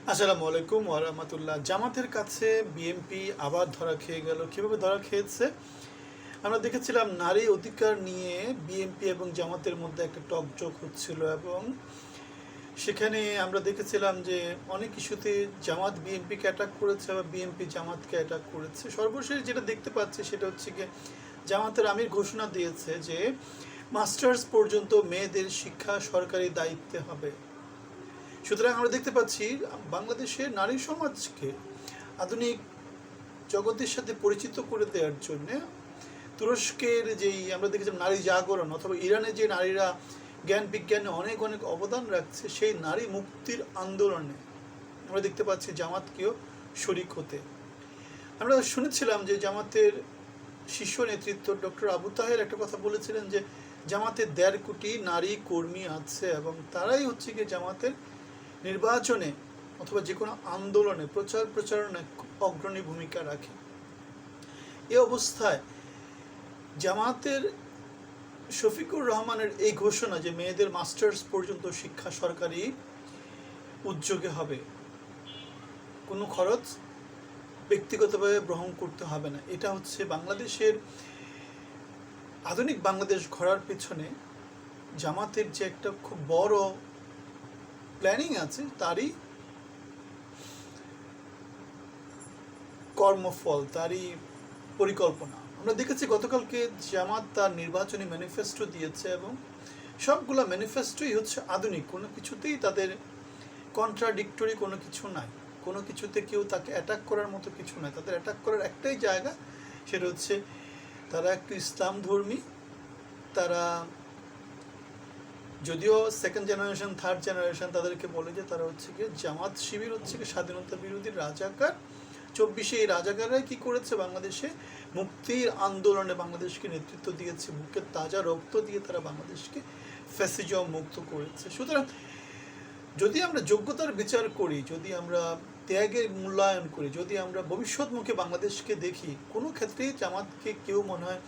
আসসালামু আলাইকুম ওয়া রাহমাতুল্লাহ। জামাতের কাছে বিএনপি আবার ধরা খেয়ে গেল। কিভাবে ধরা খেয়েছে? আমরা দেখেছিলাম নারী অধিকার নিয়ে বিএনপি এবং জামাতের মধ্যে একটা টকজোক হচ্ছিল এবং সেখানে আমরা দেখেছিলাম যে অনেক ইস্যুতে জামাত বিএনপিকে অ্যাটাক করেছে বা বিএনপি জামাতকে অ্যাটাক করেছে। সর্বশেষ যেটা দেখতে পাচ্ছি সেটা হচ্ছে গিয়ে জামাতের আমির ঘোষণা দিয়েছে যে মাস্টার্স পর্যন্ত মেয়েদের শিক্ষা সরকারি দায়িত্বে হবে। সুতরাং আমরা দেখতে পাচ্ছি বাংলাদেশের নারী সমাজকে আধুনিক জগতের সাথে পরিচিত করে দেওয়ার জন্য তুরস্কের যেই আমরা দেখেছিলাম নারী জাগরণ অথবা ইরানের যে নারীরা জ্ঞান বিজ্ঞানে অনেক অনেক অবদান রাখছে, সেই নারী মুক্তির আন্দোলনে আমরা দেখতে পাচ্ছি জামাতকেও শরিক হতে। আমরা শুনেছিলাম যে জামাতের শীর্ষ নেতৃত্ব ডক্টর আবু তাহের একটা কথা বলেছিলেন যে জামাতের 1.5 কোটি নারী কর্মী আছে এবং তারাই হচ্ছে গিয়ে জামাতের নির্বাচনে অথবা যে কোনো আন্দোলনে প্রচার প্রচারণায় খুব অগ্রণী ভূমিকা রাখে। এ অবস্থায় জামাতের শফিকুর রহমানের এই ঘোষণা যে মেয়েদের মাস্টার্স পর্যন্ত শিক্ষা সরকারি উদ্যোগে হবে, কোনো খরচ ব্যক্তিগতভাবে গ্রহণ করতে হবে না, এটা হচ্ছে বাংলাদেশের আধুনিক বাংলাদেশ গড়ার পেছনে জামাতের যে একটা খুব বড় প্ল্যানিং আছে তারই কর্মফল, তারই পরিকল্পনা। আমরা দেখেছি গতকালকে জামাত তার নির্বাচনী ম্যানিফেস্টো দিয়েছে এবং সবগুলো ম্যানিফেস্টোই হচ্ছে আধুনিক, কোনো কিছুতেই তাদের কন্ট্রাডিক্টরি কোনো কিছু নাই, কোনো কিছুতে কেউ তাকে অ্যাটাক করার মতো কিছু নাই। তাদের অ্যাটাক করার একটাই জায়গা, সেটা হচ্ছে তারা একটু ইসলাম ধর্মী, তারা যদিও সেকেন্ড জেনারেশন থার্ড জেনারেশন তাদেরকে বলে যে তারা হচ্ছে কি জামাত শিবির হচ্ছে কি স্বাধীনতা বিরোধী রাজাকার। 24-এ এই রাজাকাররাই কী করেছে, বাংলাদেশে মুক্তির আন্দোলনে বাংলাদেশকে নেতৃত্ব দিয়েছে, বুকের তাজা রক্ত দিয়ে তারা বাংলাদেশকে ফ্যাসিজম মুক্ত করেছে। সুতরাং যদি আমরা যোগ্যতার বিচার করি, যদি আমরা ত্যাগের মূল্যায়ন করি, যদি আমরা ভবিষ্যৎমুখী বাংলাদেশকে দেখি, কোনো ক্ষেত্রেই জামাতকে কেউ মনে হয়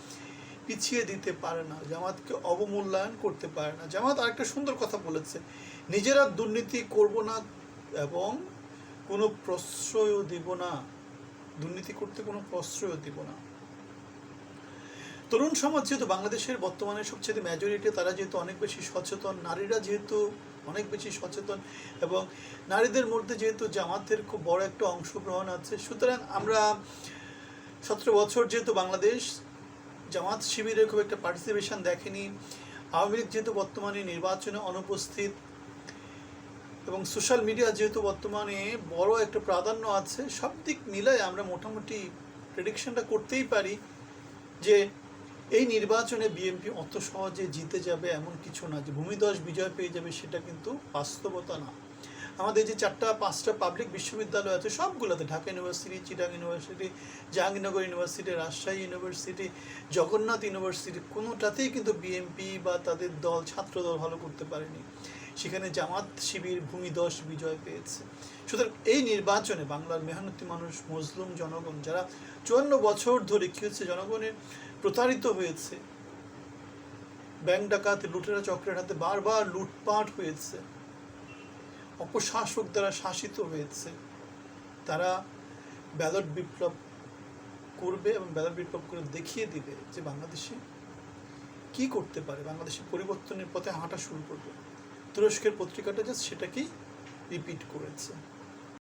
পিছিয়ে দিতে পারে না, জামাতকে অবমূল্যায়ন করতে পারে না। জামাত আরেকটা সুন্দর কথা বলেছে, নিজেরা দুর্নীতি করব না এবং কোনো প্রশ্রয়ও দিব না, দুর্নীতি করতে কোনো প্রশ্রয়ও দিব না। তরুণ সমাজ যেহেতু বাংলাদেশের বর্তমানে সবচেয়ে মেজরিটি, তারা যেহেতু অনেক বেশি সচেতন, নারীরা যেহেতু অনেক বেশি সচেতন এবং নারীদের মধ্যে যেহেতু জামাতের খুব বড় একটা অংশগ্রহণ আছে, সুতরাং আমরা 17 বছর যেহেতু বাংলাদেশ জামাত শিবিরের খুব একটা পার্টিসিপেশন দেখেনি, আওয়ামী লীগ যেহেতু বর্তমানে নির্বাচনে অনুপস্থিত এবং সোশ্যাল মিডিয়া যেহেতু বর্তমানে বড় একটা প্রাধান্য আছে, সব দিক মিলায় আমরা মোটামুটি প্রেডিকশনটা করতেই পারি যে এই নির্বাচনে বিএনপি অত সহজে জিতে যাবে এমন কিছু না, যে ভূমিধস বিজয় পেয়ে যাবে সেটা কিন্তু বাস্তবতা না। আমাদের যে 4-5টা পাবলিক বিশ্ববিদ্যালয় আছে সবগুলোতে, Dhaka university, Chittagong university, Jahangirnagar university, Rajshahi university, Jagannath university, কোনোটাতেই কিন্তু বিএনপি বা তাদের দল ছাত্রদল ভালো করতে পারেনি। সেখানে জামাত শিবির ভূমিধস বিজয় পেয়েছে। সুতরাং এই নির্বাচনে বাংলার মেহনতি মানুষ, মজলুম জনগণ, যারা 54 বছর ধরে কী হচ্ছে জনগণের প্রতারিত হয়েছে, ব্যাংক ডাকাত লুটেরা চক্রের হাতে বারবার লুটপাট হয়েছে, অপশাসক দ্বারা শাসিত হয়েছে, তারা ব্যালট বিপ্লব করবে এবং ব্যালট বিপ্লব করে দেখিয়ে দিবে যে বাংলাদেশে কি করতে পারে, বাংলাদেশে পরিবর্তনের পথে হাঁটা শুরু করবে। তুরস্কের পত্রিকাটা জাস্ট সেটাকেই রিপিট করেছে।